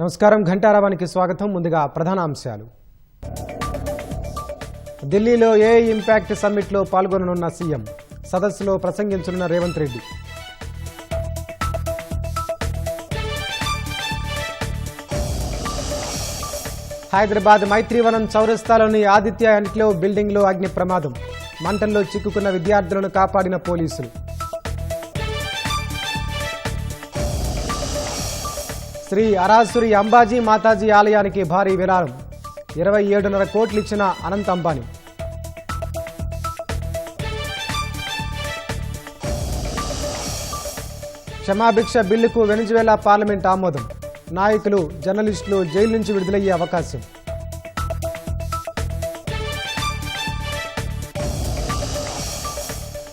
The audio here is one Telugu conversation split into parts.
నమస్కారం ఘంటారావానికి స్వాగతం. ముందుగా ప్రధాన అంశాలు. ఢిల్లీలో ఏఐ ఇంపాక్ట్ సమ్మిట్లో పాల్గొననున్న సీఎం, సదస్సులో ప్రసంగించనున్న రేవంత్ రెడ్డి. హైదరాబాద్ మైత్రివనం చౌరస్తాలోని ఆదిత్య ఎన్క్లేవ్ బిల్డింగ్లో అగ్ని ప్రమాదం, మంటల్లో చిక్కుకున్న విద్యార్థులను కాపాడిన పోలీసులు. శ్రీ అరాసురి అంబాజీ మాతాజీ ఆలయానికి భారీ విరాళం, 27.5 కోట్లు ఇచ్చిన అనంత్ అంబానీ. క్షమాభిక్ష బిల్లుకు వెనిజువేలా పార్లమెంట్ ఆమోదం, నాయకులు జర్నలిస్టులు జైలు నుంచి విడుదలయ్యే అవకాశం.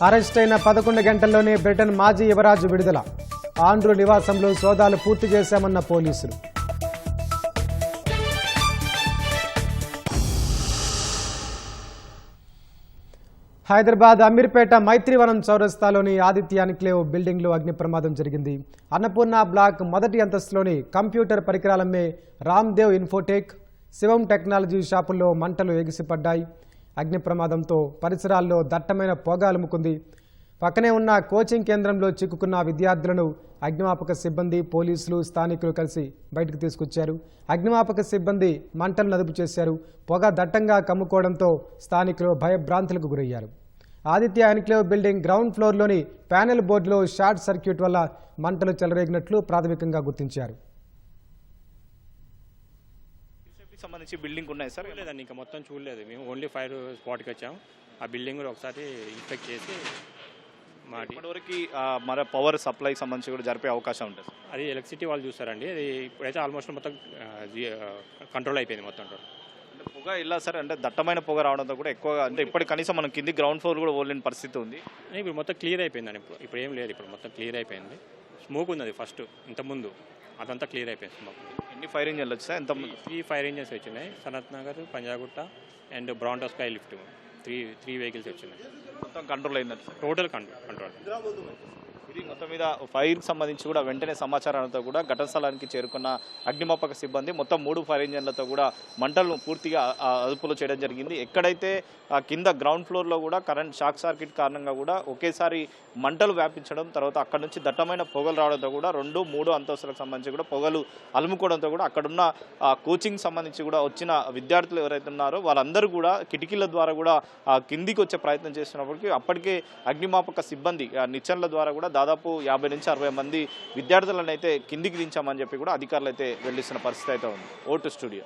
అరెస్ట్ అయిన 11 గంటల్లోనే బ్రిటన్ మాజీ యువరాజు విడుదల, ఆంధ్రు నివాసంలో సోదాలు పూర్తి చేశామన్న పోలీసులు. హైదరాబాద్ అమీర్పేట మైత్రివనం చౌరస్తాలోని ఆదిత్య ఎన్క్లేవ్ బిల్డింగ్లో అగ్ని ప్రమాదం జరిగింది. అన్నపూర్ణ బ్లాక్ మొదటి అంతస్తులోని కంప్యూటర్ పరికరాలమ్మే రామ్దేవ్ ఇన్ఫోటెక్, శివం టెక్నాలజీ షాపుల్లో మంటలు ఎగిసిపడ్డాయి. అగ్ని ప్రమాదంతో పరిసరాల్లో దట్టమైన పొగ అలుముకుంది. పక్కనే ఉన్న కోచింగ్ కేంద్రంలో చిక్కుకున్న విద్యార్థులను అగ్నిమాపక సిబ్బంది, పోలీసులు, స్థానికులు కలిసి బయటకు తీసుకొచ్చారు. అగ్నిమాపక సిబ్బంది మంటలను అదుపు చేశారు. పొగ దట్టంగా కమ్ముకోవడంతో స్థానికులు భయభ్రాంతులకు గురయ్యారు. ఆదిత్య ఎన్క్లేవ్ బిల్డింగ్ గ్రౌండ్ ఫ్లోర్లోని ప్యానెల్ బోర్డులో షార్ట్ సర్క్యూట్ వల్ల మంటలు చెలరేగినట్లు ప్రాథమికంగా గుర్తించారు. సంబంధించి బిల్డింగ్ ఉన్నాయి సార్? లేదండి, ఇంకా మొత్తం చూడలేదు మేము. ఓన్లీ ఫైర్ స్పాట్కి వచ్చాం. ఆ బిల్డింగ్ కూడా ఒకసారి ఇన్స్పెక్ట్ చేసి ఇప్పటివరకు మన పవర్ సప్లై సంబంధించి కూడా జరిపే అవకాశం ఉంటుంది. అది ఎలక్ట్రిసిటీ వాళ్ళు చూస్తారండి. అది ఇప్పుడైతే ఆల్మోస్ట్ మొత్తం కంట్రోల్ అయిపోయింది మొత్తం. అంటే పొగ ఇలా సార్, అంటే దట్టమైన పొగ రావడంతో కూడా ఎక్కువగా, అంటే ఇప్పటి కనీసం మనం కింది గ్రౌండ్ ఫ్లోర్ కూడా పోలేని పరిస్థితి ఉంది. ఇప్పుడు మొత్తం క్లియర్ అయిపోయిందండి. ఇప్పుడు ఏం లేదు, ఇప్పుడు మొత్తం క్లియర్ అయిపోయింది. స్మోక్ ఉంది, అది ఫస్ట్ ఇంతకుముందు అదంతా క్లియర్ అయిపోయింది. స్మోక్. ఎన్ని ఫైర్ ఇంజన్లు వచ్చాయి? ఎంత? 3 ఫైర్ ఇంజన్స్ వచ్చినాయి. Sanath Nagar, Panjagutta and Bronto sky lift, three vehicles వచ్చినాయి. మొత్తం కంట్రోల్ అయిందండి సార్? Total control. ఇది మొత్తం మీద ఫైర్కి సంబంధించి కూడా వెంటనే సమాచారంతో కూడా ఘటన స్థలానికి చేరుకున్న అగ్నిమాపక సిబ్బంది మొత్తం 3 ఫైర్ ఇంజన్లతో కూడా మంటలను పూర్తిగా అదుపులో చేయడం జరిగింది. ఎక్కడైతే కింద గ్రౌండ్ ఫ్లోర్లో కూడా కరెంట్ షాక్ సర్క్యూట్ కారణంగా కూడా ఒకేసారి మంటలు వ్యాపించడం, తర్వాత అక్కడ నుంచి దట్టమైన పొగలు రావడంతో కూడా 2, 3 అంతస్తులకు సంబంధించి కూడా పొగలు అలుముకోవడంతో కూడా అక్కడున్న కోచింగ్ సంబంధించి కూడా వచ్చిన విద్యార్థులు ఎవరైతే ఉన్నారో వాళ్ళందరూ కూడా కిటికీల ద్వారా కూడా కిందికి వచ్చే ప్రయత్నం చేస్తున్నప్పటికీ అప్పటికే అగ్నిమాపక సిబ్బంది నిచ్చెనల ద్వారా కూడా దాదాపు 50 నుంచి 60 మంది విద్యార్థులను అయితే కిందికి దించామని చెప్పి కూడా అధికారులు అయితే వెళ్లిస్తున్న పరిస్థితి అయితే ఉంది. ఓటు స్టూడియో.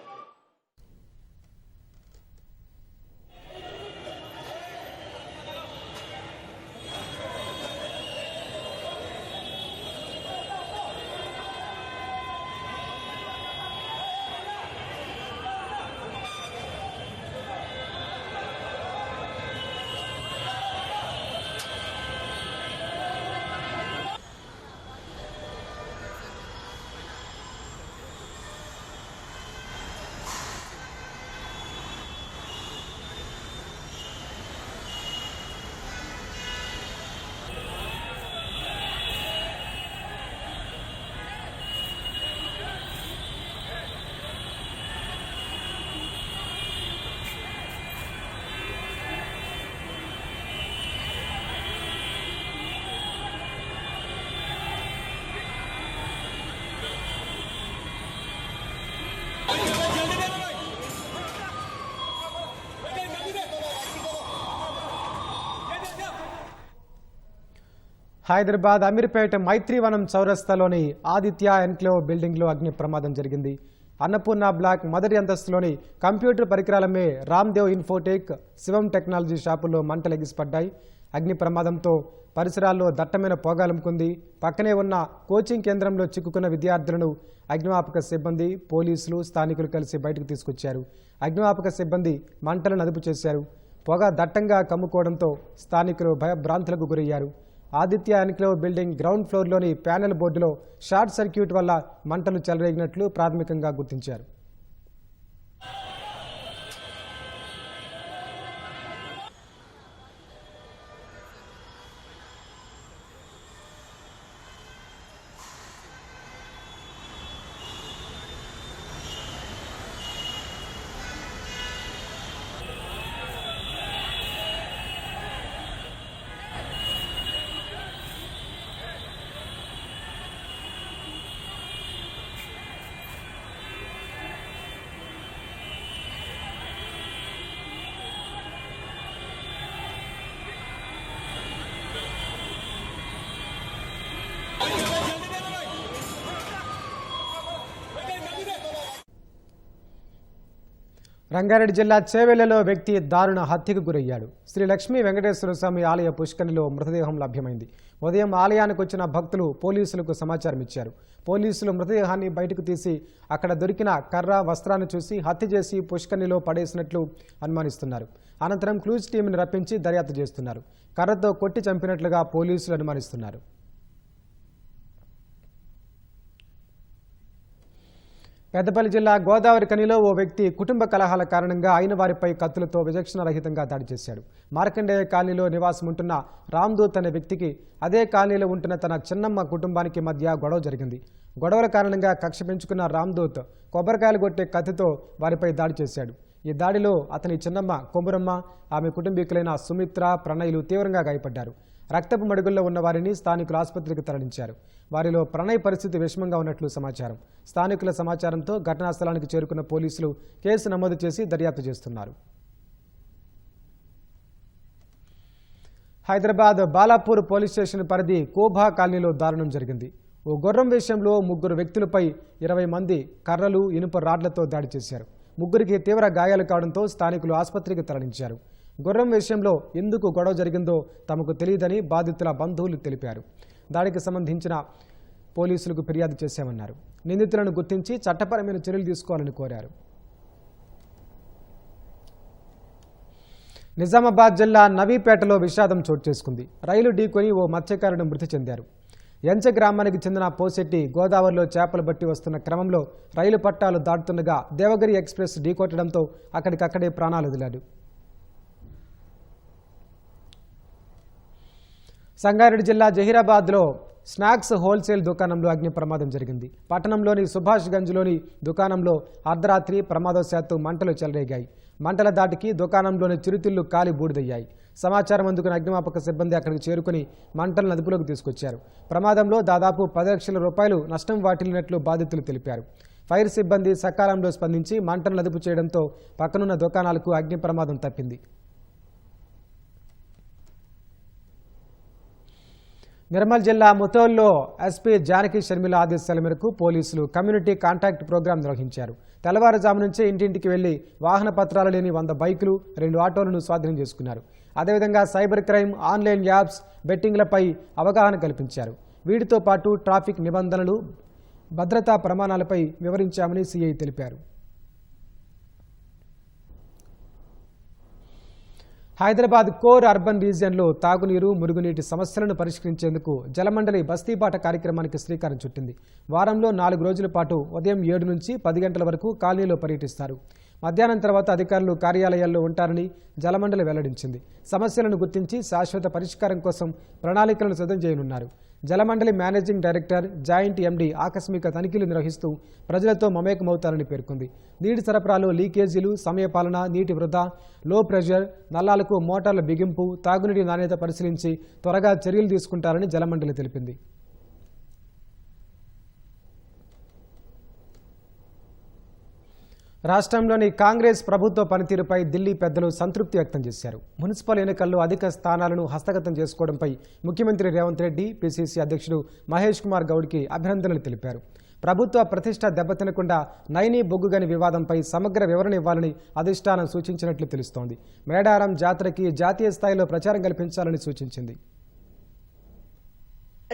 హైదరాబాద్ అమీర్పేట మైత్రివనం చౌరస్తాలోని ఆదిత్య ఎన్క్లేవ్ బిల్డింగ్లో అగ్ని ప్రమాదం జరిగింది. అన్నపూర్ణ బ్లాక్ మొదటి అంతస్తులోని కంప్యూటర్ పరికరాలమ్మే రామ్దేవ్ ఇన్ఫోటెక్, శివం టెక్నాలజీ షాపుల్లో మంటలు ఎగిసిపడ్డాయి. అగ్ని ప్రమాదంతో పరిసరాల్లో దట్టమైన పొగ అలుముకుంది. పక్కనే ఉన్న కోచింగ్ కేంద్రంలో చిక్కుకున్న విద్యార్థులను అగ్నిమాపక సిబ్బంది, పోలీసులు, స్థానికులు కలిసి బయటకు తీసుకొచ్చారు. అగ్నిమాపక సిబ్బంది మంటలను అదుపు చేశారు. పొగ దట్టంగా కమ్ముకోవడంతో స్థానికులు భయభ్రాంతులకు గురయ్యారు. ఆదిత్య ఎన్క్లేవ్ బిల్డింగ్ గ్రౌండ్ ఫ్లోర్లోని ప్యానెల్ బోర్డులో షార్ట్ సర్క్యూట్ వల్ల మంటలు చెలరేగినట్లు ప్రాథమికంగా గుర్తించారు. రంగారెడ్డి జిల్లా చేవెళ్లలో వ్యక్తి దారుణ హత్యకు గురయ్యాడు. శ్రీ లక్ష్మీ వెంకటేశ్వర స్వామి ఆలయ పుష్కరిణిలో మృతదేహం లభ్యమైంది. ఉదయం ఆలయానికి వచ్చిన భక్తులు పోలీసులకు సమాచారం ఇచ్చారు. పోలీసులు మృతదేహాన్ని బయటకు తీసి అక్కడ దొరికిన కర్ర, వస్త్రాన్ని చూసి హత్య చేసి పుష్కరిణిలో పడేసినట్లు అనుమానిస్తున్నారు. అనంతరం క్లూజ్ టీంని రప్పించి దర్యాప్తు చేస్తున్నారు. కర్రతో కొట్టి చంపినట్లుగా పోలీసులు అనుమానిస్తున్నారు. పెద్దపల్లి జిల్లా గోదావరి కనిలో ఓ వ్యక్తి కుటుంబ కలహాల కారణంగా అయిన వారిపై కత్తులతో విచక్షణరహితంగా దాడి చేశాడు. మార్కండేయ కాలనీలో నివాసం ఉంటున్న రామ్దూత్ అనే వ్యక్తికి అదే కాలనీలో ఉంటున్న తన చిన్నమ్మ కుటుంబానికి మధ్య గొడవ జరిగింది. గొడవల కారణంగా కక్ష పెంచుకున్న రామ్దూత్ కొబ్బరికాయలు కొట్టే కత్తితో వారిపై దాడి చేశాడు. ఈ దాడిలో అతని చిన్నమ్మ కొమురమ్మ, ఆమె కుటుంబీకులైన సుమిత్ర, ప్రణయ్లు తీవ్రంగా గాయపడ్డారు. రక్తపు మడుగుల్లో ఉన్న వారిని స్థానికులు ఆసుపత్రికి తరలించారు. వారిలో ప్రణయ్ పరిస్థితి విషమంగా ఉన్నట్లు సమాచారం. స్థానికుల సమాచారంతో ఘటనా స్థలానికి చేరుకున్న పోలీసులు కేసు నమోదు చేసి దర్యాప్తు చేస్తున్నారు. హైదరాబాద్ బాలాపూర్ పోలీస్ స్టేషన్ పరిధి కోభా కాలనీలో దారుణం జరిగింది. ఓ గుర్రం విషయంలో 3 వ్యక్తులపై 20 మంది కర్రలు, ఇనుప రాడ్లతో దాడి చేశారు. 3కి తీవ్ర గాయాలు కావడంతో స్థానికులు ఆసుపత్రికి తరలించారు. గుర్రం విషయంలో ఎందుకు గొడవ జరిగిందో తమకు తెలియదని బాధితుల బంధువులు తెలిపారు. దాడికి సంబంధించిన పోలీసులకు ఫిర్యాదు చేశామన్నారు. నిందితులను గుర్తించి చట్టపరమైన చర్యలు తీసుకోవాలని కోరారు. నిజామాబాద్ జిల్లా నవీపేటలో విషాదం చోటు చేసుకుంది. రైలు ఢీకొని ఓ మత్స్యకారుడు మృతి చెందారు. ఎంచ గ్రామానికి చెందిన పోసెట్టి గోదావరిలో చేపలు బట్టి వస్తున్న క్రమంలో రైలు పట్టాలు దాటుతుండగా దేవగిరి ఎక్స్ప్రెస్ ఢీకొట్టడంతో అక్కడికక్కడే ప్రాణాలు వదిలాడు. సంగారెడ్డి జిల్లా జహీరాబాద్లో స్నాక్స్ హోల్సేల్ దుకాణంలో అగ్ని ప్రమాదం జరిగింది. పట్టణంలోని సుభాష్ గంజ్లోని దుకాణంలో అర్ధరాత్రి ప్రమాదవశాత్తు మంటలు చెలరేగాయి. మంటల దాటికి దుకాణంలోని చిరుతిళ్లు కాలి బూడిదయ్యాయి. సమాచారం అందుకున్న అగ్నిమాపక సిబ్బంది అక్కడికి చేరుకుని మంటలను అదుపులోకి తీసుకొచ్చారు. ప్రమాదంలో దాదాపు 10 లక్షల రూపాయలు నష్టం వాటిల్లినట్లు బాధితులు తెలిపారు. ఫైర్ సిబ్బంది సకాలంలో స్పందించి మంటలను అదుపు చేయడంతో పక్కనున్న దుకాణాలకు అగ్ని ప్రమాదం తప్పింది. నిర్మల్ జిల్లా ముథోల్లో ఎస్పీ జానకి షర్మిల ఆదేశాల మేరకు పోలీసులు కమ్యూనిటీ కాంటాక్ట్ ప్రోగ్రాం నిర్వహించారు. తెల్లవారుజాము నుంచే ఇంటింటికి వెళ్లి వాహన పత్రాలు లేని 100 బైకులు, 2 ఆటోలను స్వాధీనం చేసుకున్నారు. అదేవిధంగా సైబర్ క్రైమ్, ఆన్లైన్ యాప్స్, బెట్టింగ్లపై అవగాహన కల్పించారు. వీటితో పాటు ట్రాఫిక్ నిబంధనలు, భద్రతా ప్రమాణాలపై వివరించామని సీఐ తెలిపారు. హైదరాబాద్ కోర్ అర్బన్ రీజియన్లో తాగునీరు, మురుగునీటి సమస్యలను పరిష్కరించేందుకు జలమండలి బస్తీబాట కార్యక్రమానికి శ్రీకారం చుట్టింది. వారంలో 4 రోజుల పాటు ఉదయం 7 నుంచి 10 గంటల వరకు కాలనీలో పర్యటిస్తారు. మధ్యాహ్నం తర్వాత అధికారులు కార్యాలయాల్లో ఉంటారని జలమండలి వెల్లడించింది. సమస్యలను గుర్తించి శాశ్వత పరిష్కారం కోసం ప్రణాళికలను సిద్ధం చేయనున్నారు. జలమండలి మేనేజింగ్ డైరెక్టర్, జాయింట్ ఎండీ ఆకస్మిక తనిఖీలు నిర్వహిస్తూ ప్రజలతో మమేకమవుతారని పేర్కొంది. నీటి సరఫరాలో లీకేజీలు, సమయపాలన, నీటి వృధా, లో ప్రెషర్, నల్లాలకు మోటార్ల బిగింపు, తాగునీటి నాణ్యత పరిశీలించి త్వరగా చర్యలు తీసుకుంటారని జలమండలి తెలిపింది. రాష్ట్రంలోని కాంగ్రెస్ ప్రభుత్వ పనితీరుపై ఢిల్లీ పెద్దలు సంతృప్తి వ్యక్తం చేశారు. మున్సిపల్ ఎన్నికల్లో అధిక స్థానాలను హస్తగతం చేసుకోవడంపై ముఖ్యమంత్రి రేవంత్ రెడ్డి, పిసిసి అధ్యక్షుడు మహేష్ కుమార్ గౌడ్కి అభినందనలు తెలిపారు. ప్రభుత్వ ప్రతిష్ట దెబ్బతినకుండా నైనీ బొగ్గుగని వివాదంపై సమగ్ర వివరణ ఇవ్వాలని అధిష్టానం సూచించినట్లు తెలుస్తోంది. మేడారం జాతరకి జాతీయ స్థాయిలో ప్రచారం కల్పించాలని సూచించింది.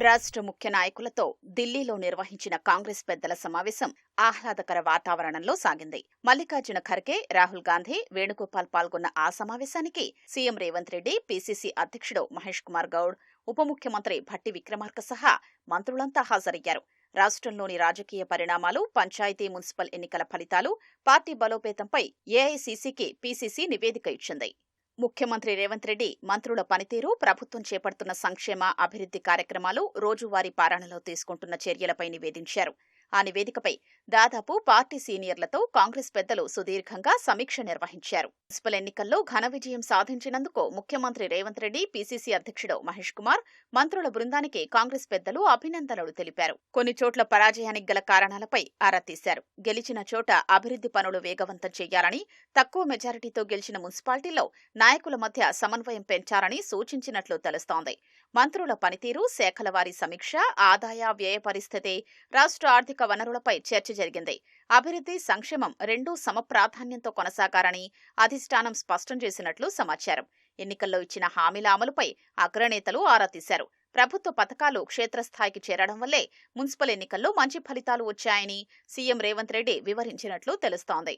రాష్ట్ర ముఖ్య నాయకులతో ఢిల్లీలో నిర్వహించిన కాంగ్రెస్ పెద్దల సమావేశం ఆహ్లాదకర వాతావరణంలో సాగింది. మల్లికార్జున ఖర్గే, రాహుల్ గాంధీ, వేణుగోపాల్ పాల్గొన్న ఆ సమావేశానికి సీఎం రేవంత్ రెడ్డి, పీసీసీ అధ్యక్షుడు మహేష్ కుమార్ గౌడ్, ఉప ముఖ్యమంత్రి భట్టి విక్రమార్క సహా మంత్రులంతా హాజరయ్యారు. రాష్ట్రంలోని రాజకీయ పరిణామాలు, పంచాయతీ, మున్సిపల్ ఎన్నికల ఫలితాలు, పార్టీ బలోపేతంపై ఏఐసీసీకి పీసీసీ నివేదిక ఇచ్చింది. ముఖ్యమంత్రి రేవంత్ రెడ్డి మంత్రుల పనితీరు, ప్రభుత్వం చేపడుతున్న సంక్షేమ, అభివృద్ధి కార్యక్రమాలు, రోజువారీ పాలనలో తీసుకుంటున్న చర్యలపై నివేదించారు. ఆ నివేదికపై దాదాపు పార్టీ సీనియర్లతో కాంగ్రెస్ పెద్దలు సుదీర్ఘంగా సమీక్ష నిర్వహించారు. మున్సిపల్ ఎన్నికల్లో ఘన విజయం సాధించినందుకు ముఖ్యమంత్రి రేవంత్ రెడ్డి, పీసీసీ అధ్యక్షుడు మహేష్ కుమార్, మంత్రుల బృందానికి కాంగ్రెస్ పెద్దలు అభినందనలు తెలిపారు. కొన్ని చోట్ల పరాజయానికి గల కారణాలపై ఆరా తీశారు. గెలిచిన చోట అభివృద్ధి పనులు వేగవంతం చేయాలని, తక్కువ మెజారిటీతో గెలిచిన మున్సిపాలిటీల్లో నాయకుల మధ్య సమన్వయం పెంచాలని సూచించినట్లు తెలుస్తోంది. మంత్రుల పనితీరు, శాఖల వారీ సమీక్ష, ఆదాయ వ్యయ పరిస్థితి, రాష్ట్ర ఆర్థిక వనరులపై చర్చ జరిగింది. అభివృద్ధి, సంక్షేమం రెండూ సమప్రాధాన్యంతో కొనసాగారని అధిష్టానం స్పష్టం చేసినట్లు సమాచారం. ఎన్నికల్లో ఇచ్చిన హామీల అమలుపై అగ్రనేతలు ఆరా తీశారు. ప్రభుత్వ పథకాలు క్షేత్రస్థాయికి చేరడం వల్లే మున్సిపల్ ఎన్నికల్లో మంచి ఫలితాలు వచ్చాయని సీఎం రేవంత్ రెడ్డి వివరించినట్లు తెలుస్తోంది.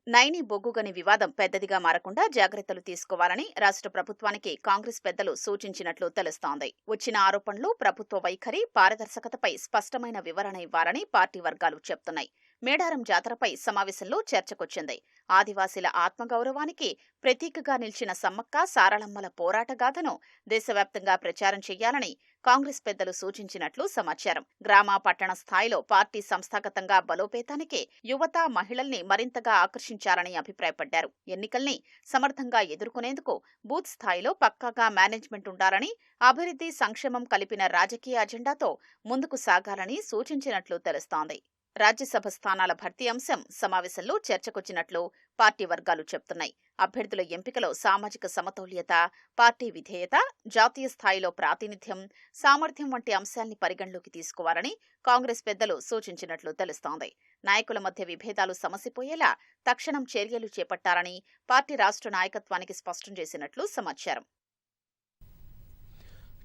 నైని బొగ్గుగని వివాదం పెద్దదిగా మారకుండా జాగ్రత్తలు తీసుకోవాలని రాష్ట్ర ప్రభుత్వానికి కాంగ్రెస్ పెద్దలు సూచించినట్లు తెలుస్తోంది. వచ్చిన ఆరోపణలు, ప్రభుత్వ వైఖరి, పారదర్శకతపై స్పష్టమైన వివరణ ఇవ్వాలని పార్టీ వర్గాలు చెప్తున్నాయి. మేడారం జాతరపై సమావేశంలో చర్చకొచ్చింది. ఆదివాసీల ఆత్మగౌరవానికి ప్రతీకగా నిలిచిన సమ్మక్క సారళమ్మల పోరాటగాథను దేశవ్యాప్తంగా ప్రచారం చేయాలని కాంగ్రెస్ పెద్దలు సూచించినట్లు సమాచారం. గ్రామ, పట్టణ స్థాయిలో పార్టీ సంస్థాగతంగా బలోపేతానికి యువత, మహిళల్ని మరింతగా ఆకర్షించాలని అభిప్రాయపడ్డారు. ఎన్నికల్ని సమర్థంగా ఎదుర్కొనేందుకు బూత్ స్థాయిలో పక్కాగా మేనేజ్మెంట్ ఉండాలని, అభివృద్ధి, సంక్షేమం కలిపిన రాజకీయ అజెండాతో ముందుకు సాగాలని సూచించినట్లు తెలుస్తోంది. రాజ్యసభ స్థానాల భర్తీ అంశం సమావేశంలో చర్చకొచ్చినట్లు పార్టీ వర్గాలు చెప్తున్నాయి. అభ్యర్థుల ఎంపికలో సామాజిక సమతౌల్యత, పార్టీ విధేయత, జాతీయ స్థాయిలో ప్రాతినిధ్యం, సామర్థ్యం వంటి అంశాల్ని పరిగణలోకి తీసుకోవాలని కాంగ్రెస్ పెద్దలు సూచించినట్లు తెలుస్తోంది. నాయకుల మధ్య విభేదాలు సమసిపోయేలా తక్షణం చర్యలు చేపట్టాలని పార్టీ రాష్ట్ర నాయకత్వానికి స్పష్టం చేసినట్లు సమాచారం.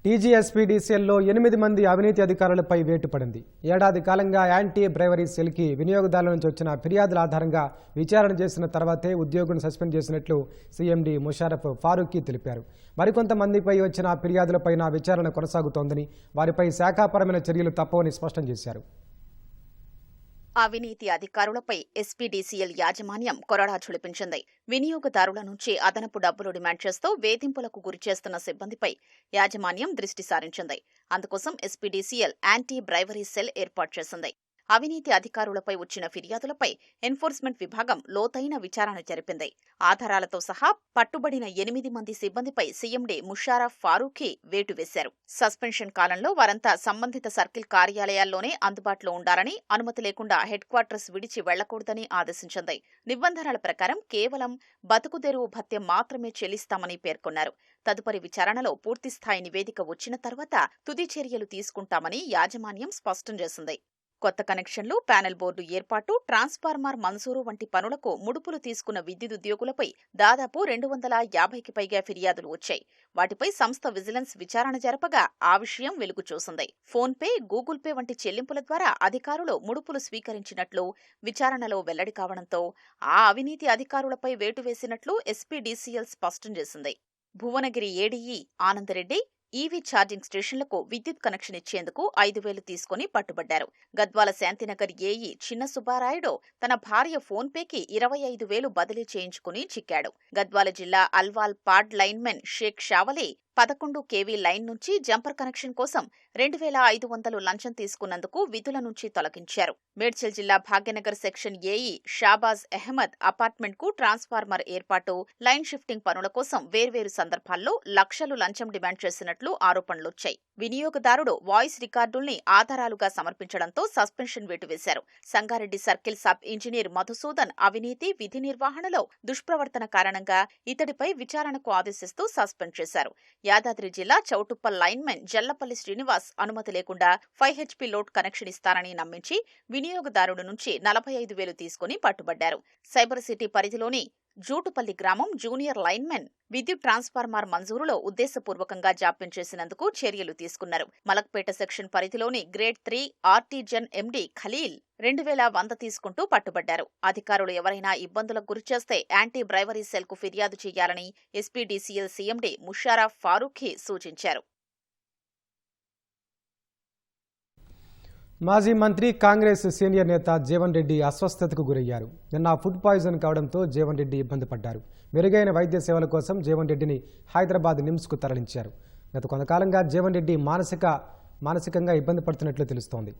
టీజీఎస్పీడీసీఎల్లో 8 మంది అవినీతి అధికారులపై వేటు పడింది. ఏడాది కాలంగా యాంటీ బ్రైవరీ సెల్కి వినియోగదారుల నుంచి వచ్చిన ఫిర్యాదుల ఆధారంగా విచారణ చేసిన తర్వాతే ఉద్యోగులను సస్పెండ్ చేసినట్లు సీఎండీ ముషారఫ్ ఫారూఖీ తెలిపారు. మరికొంతమందిపై వచ్చిన ఫిర్యాదులపైన విచారణ కొనసాగుతోందని, వారిపై శాఖాపరమైన చర్యలు తప్పవని స్పష్టం చేశారు. అవినీతి అధికారులపై ఎస్పీడీసీఎల్ యాజమాన్యం కొరడా ఝుళిపించింది. వినియోగదారుల నుంచి అదనపు డబ్బులు డిమాండ్ చేస్తూ వేధింపులకు గురిచేస్తున్న సిబ్బందిపై యాజమాన్యం దృష్టి సారించింది. అందుకోసం ఎస్పీడీసీఎల్ యాంటీ బ్రైవరీ సెల్ ఏర్పాటు చేసింది. అవినీతి అధికారులపై వచ్చిన ఫిర్యాదులపై ఎన్ఫోర్స్మెంట్ విభాగం లోతైన విచారణ జరిపింది. ఆధారాలతో సహా పట్టుబడిన 8 మంది సిబ్బందిపై సీఎండీ ముషారఫ్ ఫారూఖీ వేటు వేశారు. సస్పెన్షన్ కాలంలో వారంతా సంబంధిత సర్కిల్ కార్యాలయాల్లోనే అందుబాటులో ఉండాలని, అనుమతి లేకుండా హెడ్ క్వార్టర్స్ విడిచి వెళ్లకూడదని ఆదేశించింది. నిబంధనల ప్రకారం కేవలం బతుకుదెరువు భత్యం మాత్రమే చెల్లిస్తామని పేర్కొన్నారు. తదుపరి విచారణలో పూర్తిస్థాయి నివేదిక వచ్చిన తర్వాత తుది చర్యలు తీసుకుంటామని యాజమాన్యం స్పష్టం చేసింది. కొత్త కనెక్షన్లు, ప్యానెల్ బోర్డు ఏర్పాటు, ట్రాన్స్ఫార్మర్ మంజూరు వంటి పనులకు ముడుపులు తీసుకున్న విద్యుత్ ఉద్యోగులపై దాదాపు 250కి పైగా ఫిర్యాదులు వచ్చాయి. వాటిపై సంస్థ విజిలెన్స్ విచారణ జరపగా ఆ విషయం వెలుగు చూసింది. ఫోన్పే, గూగుల్ పే వంటి చెల్లింపుల ద్వారా అధికారులు ముడుపులు స్వీకరించినట్లు విచారణలో వెల్లడి కావడంతో ఆ అవినీతి అధికారులపై వేటు వేసినట్లు ఎస్పీడీసీఎల్ స్పష్టం చేసింది. Bhuvanagiri ADE Anand Reddy EV charging స్టేషన్లకు విద్యుత్ కనెక్షన్ ఇచ్చేందుకు 5,000 తీసుకుని పట్టుబడ్డారు. గద్వాల శాంతినగర్ ఏఈ చిన్న సుబ్బారాయుడు తన భార్య ఫోన్పేకి 25,000 బదిలీ చేయించుకుని చిక్కాడు. గద్వాల జిల్లా అల్వాల్ పాడ్ linemen Shaik Shavali 11 KV line నుంచి జంపర్ కనెక్షన్ కోసం 2,500 లంచం తీసుకున్నందుకు విధుల నుంచి తొలగించారు. మేడ్చల్ జిల్లా Bhagyanagar section AE Shahbaz Ahmed apartment కు ట్రాన్స్ఫార్మర్ ఏర్పాటు, లైన్ షిఫ్టింగ్ పనుల కోసం వేర్వేరు సందర్భాల్లో లక్షలు లంచం డిమాండ్ చేసినట్లు ఆరోపణలొచ్చాయి. వినియోగదారుడు వాయిస్ రికార్డుల్ని ఆధారాలుగా సమర్పించడంతో సస్పెన్షన్ వేటు వేశారు. Sangareddy circle sub engineer Madhusudan అవినీతి, విధి నిర్వహణలో దుష్ప్రవర్తన కారణంగా ఇతడిపై విచారణకు ఆదేశిస్తూ సస్పెండ్ చేశారు. యాదాద్రి జిల్లా చౌటుప్పల్ లైన్మెన్ జల్లపల్లి శ్రీనివాస్ అనుమతి లేకుండా 5 HP లోడ్ కనెక్షన్ ఇస్తారని నమ్మించి వినియోగదారుడు నుంచి 45,000 తీసుకుని పట్టుబడ్డారు. సైబర్ సిటీ పరిధిలోని జూటుపల్లి గ్రామం జూనియర్ లైన్మెన్ విద్యుత్ ట్రాన్స్ఫార్మర్ మంజూరులో ఉద్దేశపూర్వకంగా జాప్యం చేసినందుకు చర్యలు తీసుకున్నారు. మలక్పేట సెక్షన్ పరిధిలోని గ్రేడ్ 3 ఆర్టీజన్ ఎండీ ఖలీల్ 2,100 తీసుకుంటూ పట్టుబడ్డారు. అధికారులు ఎవరైనా ఇబ్బందులకు గురిచేస్తే యాంటీ బ్రైవరీ సెల్ కు ఫిర్యాదు చేయాలని ఎస్పీడీసీఎల్ సీఎండీ ముషారఫ్ ఫారూఖీ సూచించారు. మాజీ మంత్రి, కాంగ్రెస్ సీనియర్ నేత జీవన్ రెడ్డి అస్వస్థతకు గురయ్యారు. నిన్న ఫుడ్ పాయిజన్ కావడంతో జీవన్ రెడ్డి ఇబ్బంది పడ్డారు. మెరుగైన వైద్య సేవల కోసం జీవన్ రెడ్డిని హైదరాబాద్ నిమ్స్కు తరలించారు. గత కొంతకాలంగా జీవన్ రెడ్డి మానసికంగా ఇబ్బంది పడుతున్నట్లు తెలుస్తోంది.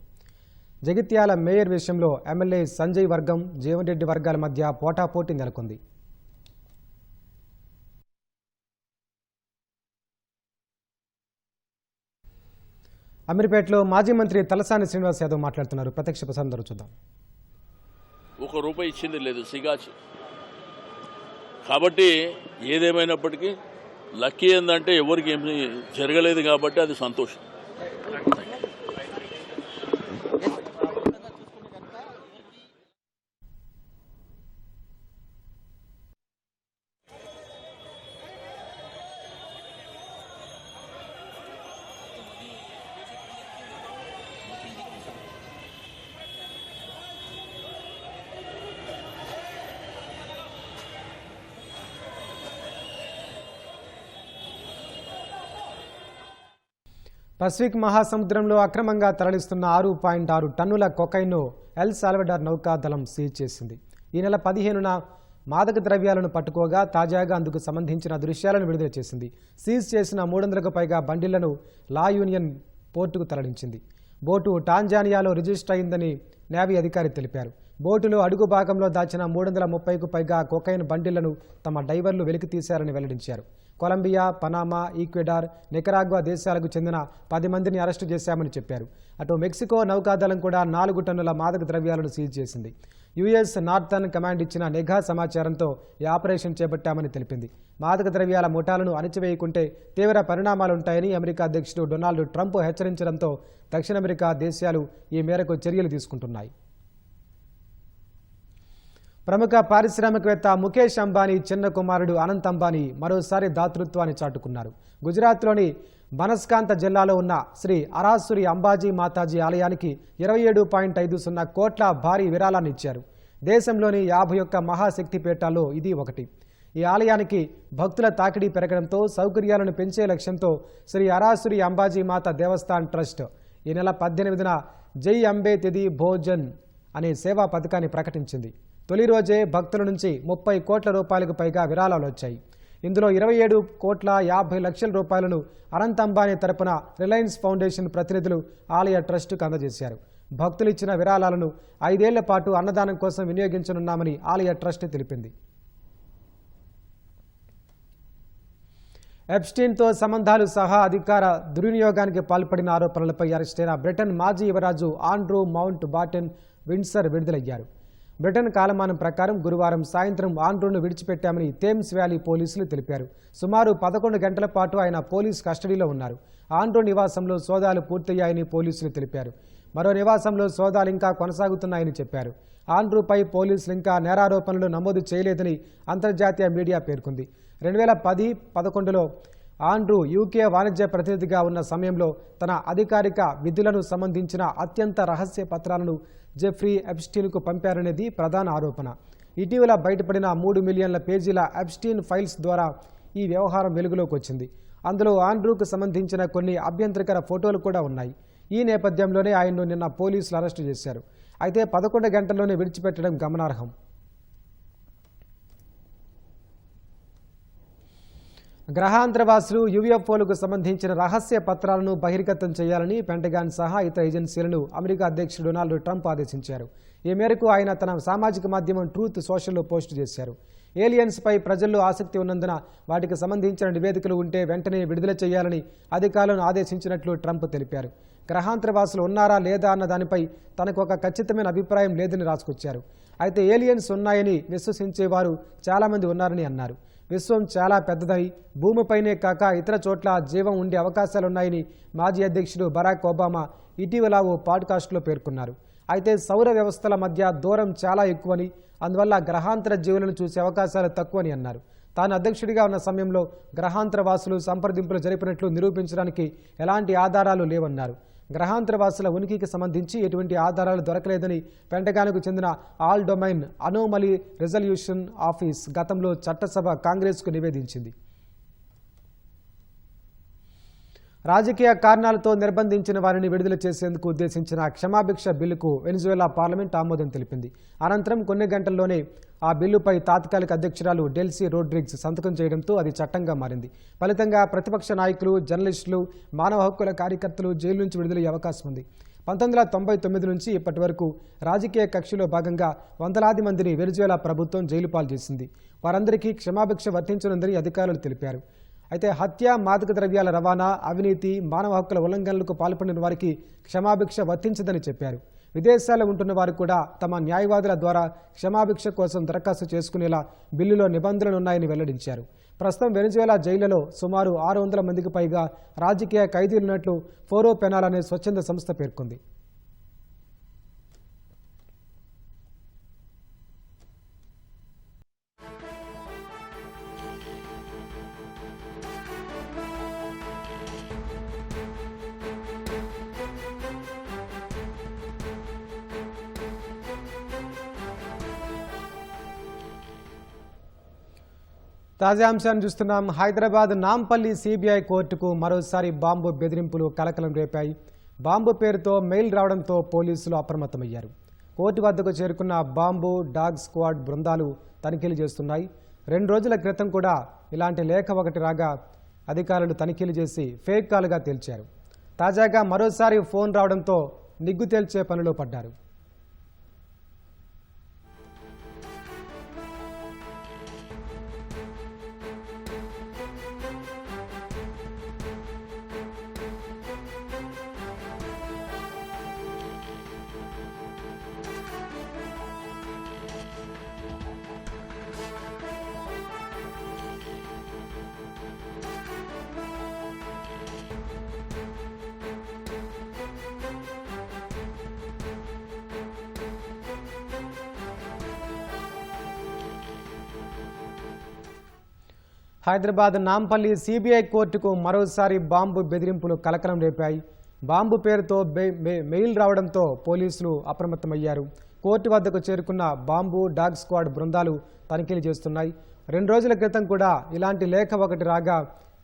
జగిత్యాల మేయర్ విషయంలో ఎమ్మెల్యే సంజయ్ వర్గం, జీవన్ రెడ్డి వర్గాల మధ్య పోటాపోటీ నెలకొంది. అమీర్పేటలో మాజీ మంత్రి తలసాని శ్రీనివాస్ యాదవ్ మాట్లాడుతున్నారు. ప్రత్యక్ష ప్రసారం ద్వారా చూద్దాం. ₹1 ఇచ్చింది లేదు సిగాచి. కాబట్టి ఏదేమైనప్పటికీ లక్కీ ఏంటంటే ఎవరికి ఏమి జరగలేదు కాబట్టి అది సంతోషం. పసిఫిక్ మహాసముద్రంలో అక్రమంగా తరలిస్తున్న 6.6 టన్నుల కొకైన్ను ఎల్ సాల్వడార్ నౌకాదళం సీజ్ చేసింది. ఈ నెల 15న మాదక ద్రవ్యాలను పట్టుకోగా తాజాగా అందుకు సంబంధించిన దృశ్యాలను విడుదల చేసింది. సీజ్ చేసిన 300కు పైగా బండిళ్లను లా యూనియన్ పోర్టుకు తరలించింది. బోటు టాంజానియాలో రిజిస్టర్ అయిందని నేవీ అధికారి తెలిపారు. బోటులో అడుగు భాగంలో దాచిన 330కు పైగా కొకైన్ బండిళ్లను తమ డైవర్లు వెలికితీశారని వెల్లడించారు. కొలంబియా, పనామా, ఈక్వెడార్, నికరాగ్వా దేశాలకు చెందిన 10 మందిని అరెస్టు చేశామని చెప్పారు. అటు మెక్సికో నౌకాదళం కూడా 4 టన్నుల మాదక ద్రవ్యాలను సీజ్ చేసింది. యుఎస్ నార్థర్న్ కమాండ్ ఇచ్చిన నిఘా సమాచారంతో ఈ ఆపరేషన్ చేపట్టామని తెలిపింది. మాదక ద్రవ్యాల ముఠాలను అణచివేయకుంటే తీవ్ర పరిణామాలుంటాయని అమెరికా అధ్యక్షుడు డొనాల్డ్ ట్రంప్ హెచ్చరించడంతో దక్షిణ అమెరికా దేశాలు ఈ మేరకు చర్యలు తీసుకుంటున్నాయి. ప్రముఖ పారిశ్రామికవేత్త ముఖేష్ అంబానీ చిన్న కుమారుడు అనంత్ అంబానీ మరోసారి దాతృత్వాన్ని చాటుకున్నారు. గుజరాత్లోని బనస్కాంత జిల్లాలో ఉన్న శ్రీ అరాసురి అంబాజీ మాతాజీ ఆలయానికి 27.50 కోట్ల భారీ విరాళాన్ని ఇచ్చారు. దేశంలోని 51 మహాశక్తిపీఠాల్లో ఇది ఒకటి. ఈ ఆలయానికి భక్తుల తాకిడి పెరగడంతో సౌకర్యాలను పెంచే లక్ష్యంతో శ్రీ అరాసురి అంబాజీ మాత దేవస్థాన్ ట్రస్ట్ ఈ నెల 18న జై అంబే తిథి భోజన్ అనే సేవా పథకాన్ని ప్రకటించింది. తొలి రోజే భక్తుల నుంచి 30 కోట్ల రూపాయలకు పైగా విరాళాలు వచ్చాయి. ఇందులో 27 కోట్ల 50 లక్షల రూపాయలను అనంత్ అంబానీ తరపున రిలయన్స్ ఫౌండేషన్ ప్రతినిధులు ఆలయ ట్రస్టుకు అందజేశారు. భక్తులు ఇచ్చిన విరాళాలను 5 ఏళ్ల పాటు అన్నదానం కోసం వినియోగించనున్నామని ఆలయ ట్రస్ట్ తెలిపింది. ఎప్స్టీన్తో సంబంధాలు సహా అధికార దుర్వినియోగానికి పాల్పడిన ఆరోపణలపై అరెస్టైన బ్రిటన్ మాజీ యువరాజు ఆండ్రూ మౌంట్ బాటెన్ విండ్సర్ విడుదలయ్యారు. బ్రిటన్ కాలమానం ప్రకారం గురువారం సాయంత్రం ఆండ్రూను విడిచిపెట్టామని థేమ్స్ వ్యాలీ పోలీసులు తెలిపారు. సుమారు 11 గంటల పాటు ఆయన పోలీస్ కస్టడీలో ఉన్నారు. ఆండ్రూ నివాసంలో సోదాలు పూర్తయ్యాయని పోలీసులు తెలిపారు. మరో నివాసంలో సోదాలు ఇంకా కొనసాగుతున్నాయని చెప్పారు. ఆండ్రూపై పోలీసులు ఇంకా నేరారోపణలు నమోదు చేయలేదని అంతర్జాతీయ మీడియా పేర్కొంది. 2010-11లో ఆండ్రూ యూకే వాణిజ్య ప్రతినిధిగా ఉన్న సమయంలో తన అధికారిక విధులను సంబంధించిన అత్యంత రహస్య పత్రాలను జెఫ్రీ ఎప్స్టీన్కు పంపారనేది ప్రధాన ఆరోపణ. ఇటీవల బయటపడిన 3 మిలియన్ల పేజీల ఎప్స్టీన్ ఫైల్స్ ద్వారా ఈ వ్యవహారం వెలుగులోకి వచ్చింది. అందులో ఆండ్రూకు సంబంధించిన కొన్ని అభ్యంతరకర ఫోటోలు కూడా ఉన్నాయి. ఈ నేపథ్యంలోనే ఆయన్ను నిన్న పోలీసులు అరెస్టు చేశారు. అయితే 11 గంటల్లోనే విడిచిపెట్టడం గమనార్హం. గ్రహాంతరవాసులు యుఎఫ్ఓలకు సంబంధించిన రహస్య పత్రాలను బహిర్గతం చేయాలని పెంటగాన్ సహా ఇతర ఏజెన్సీలను అమెరికా అధ్యక్షుడు డొనాల్డ్ ట్రంప్ ఆదేశించారు. ఈ మేరకు ఆయన తన సామాజిక మాధ్యమం ట్రూత్ సోషల్లో పోస్టు చేశారు. ఏలియన్స్పై ప్రజల్లో ఆసక్తి ఉన్నందున వాటికి సంబంధించిన నివేదికలు ఉంటే వెంటనే విడుదల చేయాలని అధికారులను ఆదేశించినట్లు ట్రంప్ తెలిపారు. గ్రహాంతరవాసులు ఉన్నారా లేదా అన్న దానిపై తనకు ఒక ఖచ్చితమైన అభిప్రాయం లేదని రాసుకొచ్చారు. అయితే ఏలియన్స్ ఉన్నాయని విశ్వసించేవారు చాలామంది ఉన్నారని అన్నారు. విశ్వం చాలా పెద్దదని, భూమిపైనే కాక ఇతర చోట్ల జీవం ఉండే అవకాశాలున్నాయని మాజీ అధ్యక్షుడు బరాక్ ఒబామా ఇటీవల ఓ పాడ్కాస్ట్లో పేర్కొన్నారు. అయితే సౌర వ్యవస్థల మధ్య దూరం చాలా ఎక్కువని, అందువల్ల గ్రహాంతర జీవులను చూసే అవకాశాలు తక్కువని అన్నారు. తాను అధ్యక్షుడిగా ఉన్న సమయంలో గ్రహాంతరవాసులు సంప్రదింపులు జరిపినట్లు నిరూపించడానికి ఎలాంటి ఆధారాలు లేవన్నారు. గ్రహాంతరవాసుల ఉనికికి సంబంధించి ఎటువంటి ఆధారాలు దొరకలేదని పెంటగాన్కు చెందిన all domain anomaly resolution office గతంలో చట్టసభ కాంగ్రెస్కు నివేదించింది. రాజకీయ కారణాలతో నిర్బంధించిన వారిని విడుదల చేసేందుకు ఉద్దేశించిన క్షమాభిక్ష బిల్లుకు వెనిజువేలా పార్లమెంట్ ఆమోదం తెలిపింది. అనంతరం కొన్ని గంటల్లోనే ఆ బిల్లుపై తాత్కాలిక అధ్యక్షురాలు డెల్సీ రోడ్రిగ్స్ సంతకం చేయడంతో అది చట్టంగా మారింది. ఫలితంగా ప్రతిపక్ష నాయకులు, జర్నలిస్టులు, మానవ హక్కుల కార్యకర్తలు జైలు నుంచి విడుదలయ్యే అవకాశం ఉంది. 1999 నుంచి ఇప్పటి వరకు రాజకీయ కక్షలో భాగంగా వందలాది మందిని వెనిజువేలా ప్రభుత్వం జైలు పాలు చేసింది. వారందరికీ క్షమాభిక్ష వర్తించనుందని అధికారులు తెలిపారు. అయితే హత్య, మాదక ద్రవ్యాల రవాణా, అవినీతి, మానవ హక్కుల ఉల్లంఘనలకు పాల్పడిన వారికి క్షమాభిక్ష వర్తించదని చెప్పారు. విదేశాల్లో ఉంటున్న వారు కూడా తమ న్యాయవాదుల ద్వారా క్షమాభిక్ష కోసం దరఖాస్తు చేసుకునేలా బిల్లులో నిబంధనలున్నాయని వెల్లడించారు. ప్రస్తుతం వెనిజువేలా జైళ్లలో సుమారు 600 మందికి పైగా రాజకీయ ఖైదీలున్నట్లు ఫోరో పెనాల్ అనే స్వచ్ఛంద సంస్థ పేర్కొంది. తాజా అంశాన్ని చూస్తున్నాం. హైదరాబాద్ నాంపల్లి సిబిఐ కోర్టుకు మరోసారి బాంబు బెదిరింపులు కలకలం రేపాయి. బాంబు పేరుతో మెయిల్ రావడంతో పోలీసులు అప్రమత్తమయ్యారు. కోర్టు వద్దకు చేరుకున్న బాంబు డాగ్ స్క్వాడ్ బృందాలు తనిఖీలు చేస్తున్నాయి. 2 రోజుల క్రితం కూడా ఇలాంటి లేఖ ఒకటి రాగా అధికారులు తనిఖీలు చేసి ఫేక్ కాల్గా తేల్చారు. తాజాగా మరోసారి ఫోన్ రావడంతో నిగ్గు తేల్చే పనిలో పడ్డారు. హైదరాబాద్ నాంపల్లి సిబిఐ కోర్టుకు మరోసారి బాంబు బెదిరింపులు కలకలం రేపాయి. బాంబు పేరుతో మెయిల్ రావడంతో పోలీసులు అప్రమత్తమయ్యారు. కోర్టు వద్దకు చేరుకున్న బాంబు డాగ్ స్క్వాడ్ బృందాలు తనిఖీలు చేస్తున్నాయి. 2 రోజుల క్రితం కూడా ఇలాంటి లేఖ ఒకటి రాగా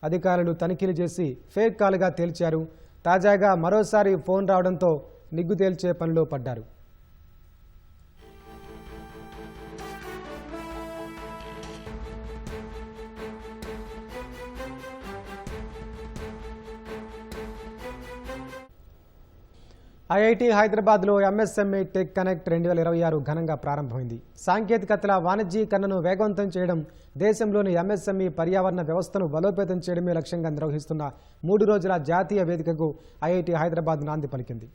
అధికారులు తనిఖీలు చేసి ఫేక్ కాల్గా తేల్చారు. తాజాగా మరోసారి ఫోన్ రావడంతో నిగ్గు తేల్చే పనిలో పడ్డారు. ఐఐటి హైదరాబాద్లో ఎంఎస్ఎంఈ టెక్ కనెక్ట్ 2026 ఘనంగా ప్రారంభమైంది. సాంకేతికతల వాణిజ్యీకరణను వేగవంతం చేయడం, దేశంలోని ఎంఎస్ఎంఈ పర్యావరణ వ్యవస్థను బలోపేతం చేయడమే లక్ష్యంగా నిర్వహిస్తున్న 3 రోజుల జాతీయ వేదికకు ఐఐటి హైదరాబాద్ నాంది పలికింది.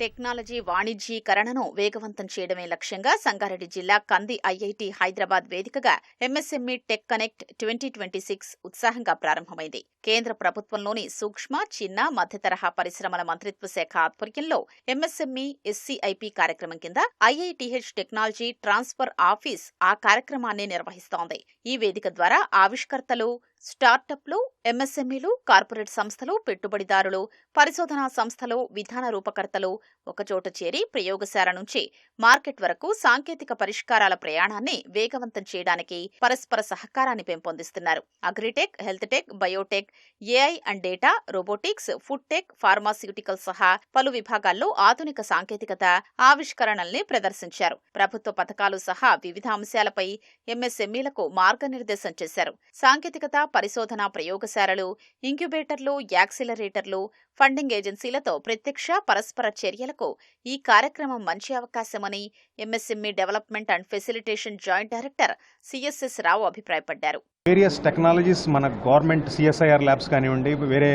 టెక్నాలజీ వాణిజ్యీకరణను వేగవంతం చేయడమే లక్ష్యంగా సంగారెడ్డి జిల్లా కంది ఐఐటి హైదరాబాద్ వేదికగా ఎంఎస్ఎంఈ టెక్ కనెక్ట్ 2026 ఉత్సాహంగా ప్రారంభమైంది. కేంద్ర ప్రభుత్వంలోని సూక్ష్మ, చిన్న, మధ్యతరహా పరిశ్రమల మంత్రిత్వ శాఖ ఆధ్వర్యంలో ఎంఎస్ఎంఈ ఎస్సీఐపీ కార్యక్రమం కింద ఐఐటిహెచ్ టెక్నాలజీ ట్రాన్స్ఫర్ ఆఫీస్ ఆ కార్యక్రమాన్ని నిర్వహిస్తోంది. ఈ వేదిక ద్వారా ఆవిష్కర్తలు, స్టార్టప్లు, ఎంఎస్ఎంఈలు, కార్పొరేట్ సంస్థలు, పెట్టుబడిదారులు, పరిశోధనా సంస్థలు, విధాన రూపకర్తలు ఒకచోట చేరి ప్రయోగశాల నుంచి మార్కెట్ వరకు సాంకేతిక పరిష్కారాల ప్రయాణాన్ని వేగవంతం చేయడానికి పరస్పర సహకారాన్ని పెంపొందిస్తున్నారు. Agritech, health tech, biotech, AI and data, robotics, food tech, pharmaceutical సహా పలు విభాగాల్లో ఆధునిక సాంకేతికత ఆవిష్కరణల్ని ప్రదర్శించారు. ప్రభుత్వ పథకాలు సహా వివిధ అంశాలపై ఎంఎస్ఎంఈలకు మార్గనిర్దేశం చేశారు. సాంకేతికత, పరిశోధన ప్రయోగశాలలు, ఇంక్యుబేటర్లు, యాక్సిలరేటర్లు, ఫండింగ్ ఏజెన్సీలతో ప్రత్యక్ష, పరస్పర చర్యలకు ఈ కార్యక్రమం మంచి అవకాశమని MSME development and facilitation joint director CSS Rao అభిప్రాయపడ్డారు. వేరియస్ టెక్నాలజీస్ మన గవర్నమెంట్ సిఎస్ఐఆర్ ల్యాబ్స్ కానివ్వండి, వేరే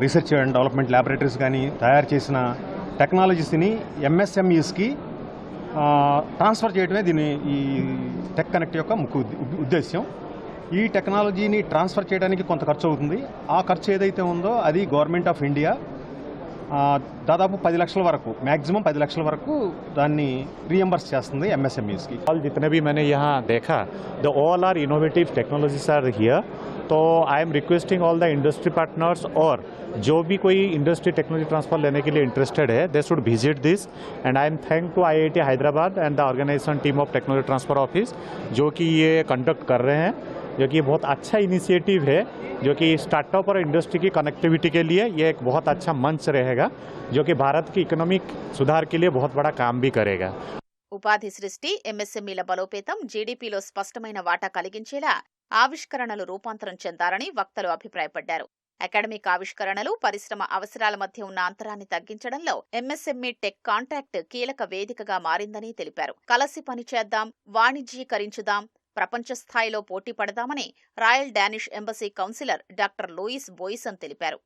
రీసెర్చ్ అండ్ డెవలప్మెంట్ ల్యాబొరేటరీస్ కానీ తయారు చేసిన టెక్నాలజీస్ని ఎంఎస్ఎంఈస్కి ట్రాన్స్ఫర్ చేయడమే దీని ఈ టెక్ కనెక్ట్ యొక్క ముఖ్య ఉద్దేశ్యం. ఈ టెక్నాలజీని ట్రాన్స్ఫర్ చేయడానికి కొంత ఖర్చు అవుతుంది. ఆ ఖర్చు ఏదైతే ఉందో అది గవర్నమెంట్ ఆఫ్ ఇండియా దాదాపు 10 లక్షల వరకు, మ్యాక్సిమం 10 లక్షల వరకు దాన్ని రీఎంబర్స్ చేస్తుంది ఎంఎస్ఎంఈస్కి. जितने भी मैंने यहाँ देखा, the all are innovative technologies are here. तो I am requesting all the industry partners और जो भी कोई इंडस्ट्री टेक्नोलॉजी ट्रांसफर लेने के लिए इंटरेस्टेड है, they should visit this. And I am thank to IIT Hyderabad and the organization team of technology transfer office जो कि ये कंडक्ट कर रहे हैं, जो कि बहुत अच्छा इनिशिएटिव है, जो कि स्टार्टअप और इंडस्ट्री की कनेक्टिविटी के लिए ये एक बहुत अच्छा मंच रहेगा, जो कि भारत की इकोनॉमिक सुधार के लिए बहुत बड़ा काम भी करेगा. ఉపాధి సృష్టి, ఎంఎస్ఎంఈల బలోపేతం, జీడీపీలో స్పష్టమైన వాటా కలిగించేలా ఆవిష్కరణలు రూపాంతరం చెందాలని వక్తలు అభిప్రాయపడ్డారు. అకాడమిక్ ఆవిష్కరణలు, పరిశ్రమ అవసరాల మధ్య ఉన్న అంతరాన్ని తగ్గించడంలో ఎంఎస్ఎంఈ టెక్ కాంట్రాక్ట్ కీలక వేదికగా మారిందని తెలిపారు. కలసి పనిచేద్దాం, వాణిజ్యీకరించుదాం, ప్రపంచ స్థాయిలో పోటీ పడదామని royal Danish embassy counsellor doctor Louise Boisen తెలిపారు.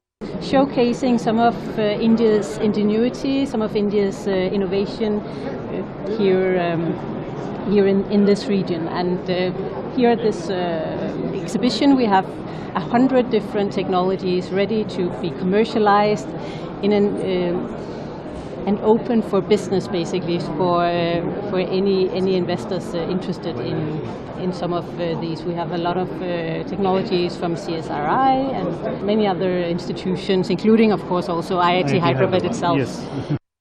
showcasing some of India's ingenuity, some of India's innovation here in this region. And here at this exhibition, we have 100 different technologies ready to be commercialized in and open for business, basically for any investors interested in some of these. We have a lot of technologies from CSRI and many other institutions, including, of course, also IIT Hyderabad itself. Yes.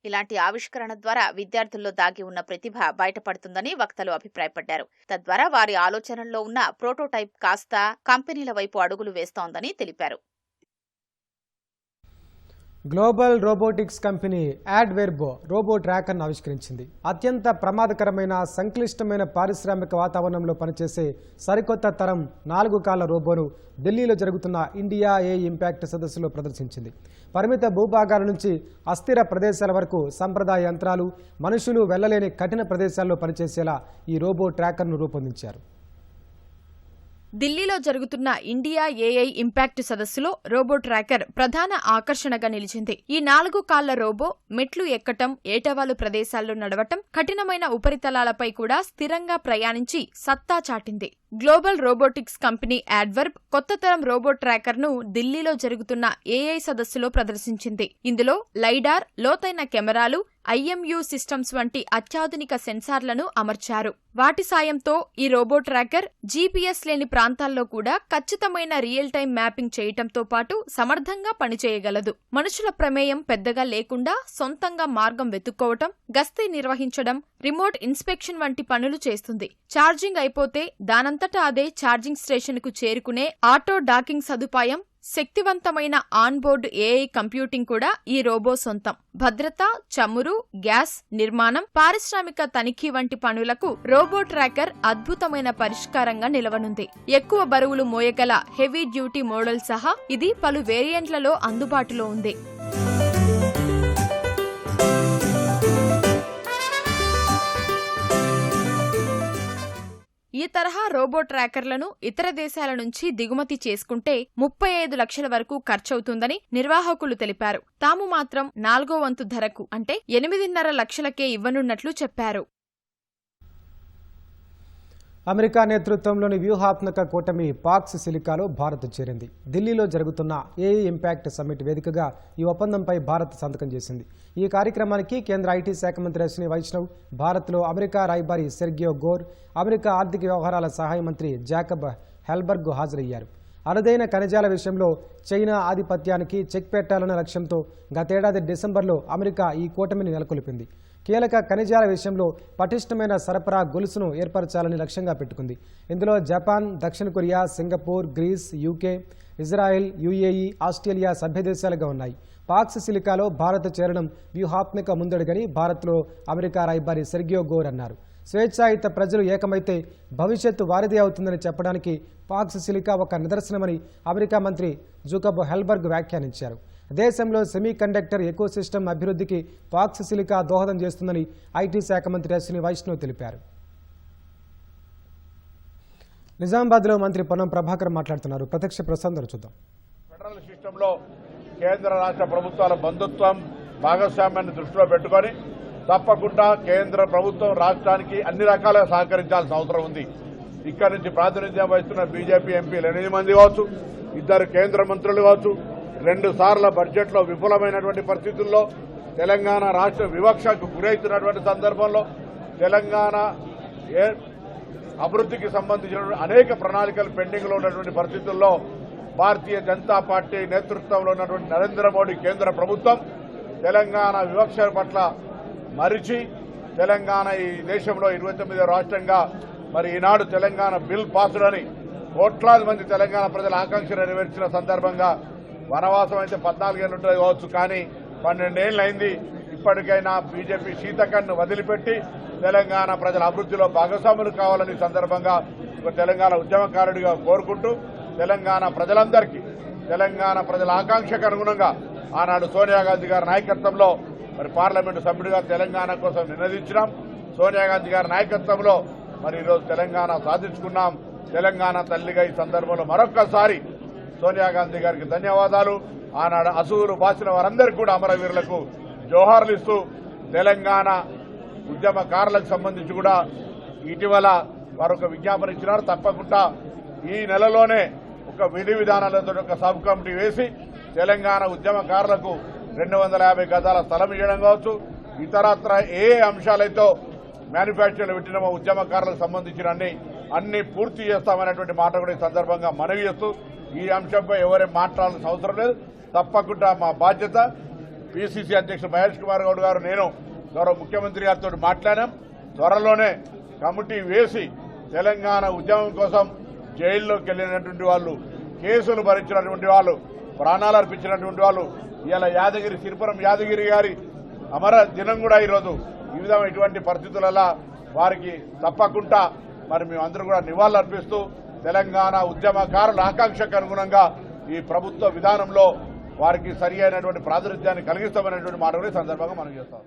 ఇలాంటి ఆవిష్కరణ ద్వారా విద్యార్థుల్లో దాగి ఉన్న ప్రతిభ బయటపడుతుందని వక్తలు అభిప్రాయపడ్డారు. తద్వారా వారి ఆలోచనల్లో ఉన్న ప్రోటోటైప్ కాస్త కంపెనీల వైపు అడుగులు వేస్తోందని తెలిపారు. Global robotics company Addverb robo ట్రాకర్ను ఆవిష్కరించింది. అత్యంత ప్రమాదకరమైన సంక్లిష్టమైన పారిశ్రామిక వాతావరణంలో పనిచేసే సరికొత్త తరం 4 కాళ్ల రోబోను ఢిల్లీలో జరుగుతున్న ఇండియా ఏ ఇంపాక్ట్ సదస్సులో ప్రదర్శించింది. పరిమిత భూభాగాల నుంచి అస్థిర ప్రదేశాల వరకు సంప్రదాయ యంత్రాలు, మనుషులు వెళ్లలేని కఠిన ప్రదేశాల్లో పనిచేసేలా ఈ రోబో ట్రాకర్ను రూపొందించారు. ఢిల్లీలో జరుగుతున్న ఇండియా ఏఐ ఇంపాక్ట్ సదస్సులో రోబో ట్రాకర్ ప్రధాన ఆకర్షణగా నిలిచింది. ఈ 4 కాళ్ల రోబో మెట్లు ఎక్కటం, ఏటవాలు ప్రదేశాల్లో నడవటం, కఠినమైన ఉపరితలాలపై కూడా స్థిరంగా ప్రయాణించి సత్తా చాటింది. గ్లోబల్ రోబోటిక్స్ కంపెనీ యాడ్వర్బ్ కొత్త తరం రోబో ట్రాకర్ ను ఢిల్లీలో జరుగుతున్న ఏఐ సదస్సులో ప్రదర్శించింది. ఇందులో లైడార్, లోతైన కెమెరాలు, ఐఎంయూ సిస్టమ్స్ వంటి అత్యాధునిక సెన్సార్లను అమర్చారు. వాటి సాయంతో ఈ రోబో ట్రాకర్ జీపీఎస్ లేని ప్రాంతాల్లో కూడా ఖచ్చితమైన రియల్ టైం మ్యాపింగ్ చేయటంతో పాటు సమర్థంగా పనిచేయగలదు. మనుషుల ప్రమేయం పెద్దగా లేకుండా సొంతంగా మార్గం వెతుక్కోవటం, గస్తీ నిర్వహించడం, రిమోట్ ఇన్స్పెక్షన్ వంటి పనులు చేస్తుంది. ఛార్జింగ్ అయిపోతే దానంతటా అదే ఛార్జింగ్ స్టేషన్కు చేరుకునే ఆటో డాకింగ్ సదుపాయం, శక్తివంతమైన ఆన్బోర్డు ఏఐ కంప్యూటింగ్ కూడా ఈ రోబో సొంతం. భద్రత, చమురు, గ్యాస్, నిర్మాణం, పారిశ్రామిక తనిఖీ వంటి పనులకు రోబో ట్రాకర్ అద్భుతమైన పరిష్కారంగా నిలవనుంది. ఎక్కువ బరువులు మోయగల హెవీ డ్యూటీ మోడల్ సహా ఇది పలు వేరియంట్లలో అందుబాటులో ఉంది. ఈ తరహా రోబో ట్రాకర్లను ఇతర దేశాల నుంచి దిగుమతి చేసుకుంటే 35 లక్షల వరకు ఖర్చవుతుందని నిర్వాహకులు తెలిపారు. తాము మాత్రం 4వ వంతు ధరకు అంటే 8.5 లక్షలకే ఇవ్వనున్నట్లు చెప్పారు. అమెరికా నేతృత్వంలోని వ్యూహాత్మక కూటమి పాక్స్ సిలికాలో భారత్ చేరింది. ఢిల్లీలో జరుగుతున్న ఏఐ ఇంపాక్ట్ సమ్మిట్ వేదికగా ఈ ఒప్పందంపై భారత్ సంతకం చేసింది. ఈ కార్యక్రమానికి కేంద్ర ఐటీ శాఖ మంత్రి అశ్విని వైష్ణవ్, భారత్లో అమెరికా రాయబారి సెర్గియో గోర్, అమెరికా ఆర్థిక వ్యవహారాల సహాయ మంత్రి జాకబ్ హెల్బర్గ్ హాజరయ్యారు. అరుదైన ఖనిజాల విషయంలో చైనా ఆధిపత్యానికి చెక్ పెట్టాలన్న లక్ష్యంతో గతేడాది డిసెంబర్లో అమెరికా ఈ కూటమిని నెలకొల్పింది. కీలక ఖనిజాల విషయంలో పటిష్టమైన సరఫరా గొలుసును ఏర్పరచాలని లక్ష్యంగా పెట్టుకుంది. ఇందులో జపాన్, దక్షిణ Korea, Singapore, Greece, UK, Israel, UAE, Australia సభ్యదేశాలుగా ఉన్నాయి. పాక్స్ సిలికాలో భారత్ చేరడం వ్యూహాత్మక ముందడుగని భారత్లో అమెరికా రాయబారి సెర్గియో గోర్ అన్నారు. స్వేచ్ఛాయుత ప్రజలు ఏకమైతే భవిష్యత్తు వారిదే అవుతుందని చెప్పడానికి పాక్స్ సిలికా ఒక నిదర్శనమని అమెరికా మంత్రి జాకబ్ హెల్బర్గ్ వ్యాఖ్యానించారు. దేశంలో సెమీ కండక్టర్ ఎకోసిస్టమ్ అభివృద్ధికి పాక్స్ సిలికా దోహదం చేస్తుందని ఐటీ శాఖ మంత్రి అశ్విని వైష్ణవ్ తెలిపారు. నిజామాబాద్లో మంత్రి పొన్నం ప్రభాకర్ మాట్లాడుతున్నారు. ప్రత్యక్ష ప్రసారం చూద్దాం. ఫెడరల్ సిస్టంలో కేంద్ర రాష్ట్ర ప్రభుత్వాల బంధుత్వం, భాగస్వామ్యాన్ని దృష్టిలో పెట్టుకొని తప్పకుండా కేంద్ర ప్రభుత్వం రాష్ట్రానికి అన్ని రకాలుగా సహకరించాల్సిన అవసరం ఉంది. ఇక్కడి నుంచి ప్రాతినిధ్యం వహిస్తున్న బీజేపీ ఎంపీలు 8 మంది కావచ్చు, 2 కేంద్ర మంత్రులు కావచ్చు, 2 సార్ల బడ్జెట్లో విఫలమైనటువంటి పరిస్థితుల్లో, తెలంగాణ రాష్ట్ర వివక్షకు గురవుతున్నటువంటి సందర్భంలో, తెలంగాణ అభివృద్ధికి సంబంధించినటువంటి అనేక ప్రణాళికలు పెండింగ్లో ఉన్నటువంటి పరిస్థితుల్లో భారతీయ జనతా పార్టీ నేతృత్వంలో ఉన్నటువంటి నరేంద్ర మోడీ కేంద్ర ప్రభుత్వం తెలంగాణ వివక్ష పట్ల మరిచి తెలంగాణ ఈ దేశంలో 29వ రాష్ట్రంగా మరి ఈనాడు తెలంగాణ బిల్ పాసుడని కోట్లాది మంది తెలంగాణ ప్రజల ఆకాంక్ష నెరవేర్చిన సందర్భంగా వనవాసం అయితే 14 ఏళ్ళు ఉంటుంది కావచ్చు, కానీ 12 ఏళ్ళు అయింది. ఇప్పటికైనా బీజేపీ శీతకన్ను వదిలిపెట్టి తెలంగాణ ప్రజల అభివృద్ధిలో భాగస్వాములు కావాలని సందర్భంగా ఒక తెలంగాణ ఉద్యమకారుడిగా కోరుకుంటూ తెలంగాణ ప్రజలందరికీ తెలంగాణ ప్రజల ఆకాంక్షకు అనుగుణంగా ఆనాడు సోనియా గాంధీ గారి నాయకత్వంలో మరి పార్లమెంటు సభ్యుడిగా తెలంగాణ కోసం నినదించినాం. సోనియా గాంధీ గారి నాయకత్వంలో మరి ఈరోజు తెలంగాణ సాధించుకున్నాం. తెలంగాణ తల్లిగా ఈ సందర్భంలో మరొక్కసారి సోనియా గాంధీ గారికి ధన్యవాదాలు. ఆనాడు అసూలు బాసిన వారందరికీ కూడా అమరవీరులకు జోహార్లు ఇస్తూ తెలంగాణ ఉద్యమకారులకు సంబంధించి కూడా ఇటీవల వారు ఒక విజ్ఞాపన ఇచ్చినారు. తప్పకుండా ఈ నెలలోనే ఒక విధి విధానాలతో ఒక సబ్ కమిటీ వేసి తెలంగాణ ఉద్యమకారులకు 250 గజాల స్థలం ఇవ్వడం కావచ్చు, ఇతరత్ర ఏ అంశాలైతే మ్యానుఫ్యాక్చర్లు పెట్టిన ఉద్యమకారులకు సంబంధించిన అన్ని పూర్తి చేస్తామనేటువంటి మాట కూడా ఈ సందర్భంగా మనవి చేస్తూ ఈ అంశంపై ఎవరేం మాట్లాడాల్సిన అవసరం లేదు. తప్పకుండా మా బాధ్యత. పిసిసి అధ్యక్షుడు మహేష్ కుమార్ గౌడ్ గారు, నేను గౌరవ ముఖ్యమంత్రి గారితో మాట్లాడాం. త్వరలోనే కమిటీ వేసి తెలంగాణ ఉద్యమం కోసం జైల్లోకి వెళ్ళినటువంటి వాళ్ళు, కేసులు భరించినటువంటి వాళ్ళు, ప్రాణాలు అర్పించినటువంటి వాళ్ళు, ఇలా యాదగిరి సిరిపురం యాదగిరి గారి అమర దినం కూడా ఈరోజు ఈ విధంగా ఇటువంటి పరిస్థితులలో వారికి తప్పకుండా మరి మేమందరూ కూడా నివాళులు అర్పిస్తూ తెలంగాణ ఉద్యమకారుల ఆకాంక్షకు అనుగుణంగా ఈ ప్రభుత్వ విధానంలో వారికి సరి అయినటువంటి ప్రాతినిధ్యాన్ని కలిగిస్తామనేటువంటి మాట కూడా ఈ సందర్భంగా మనం చేస్తాం.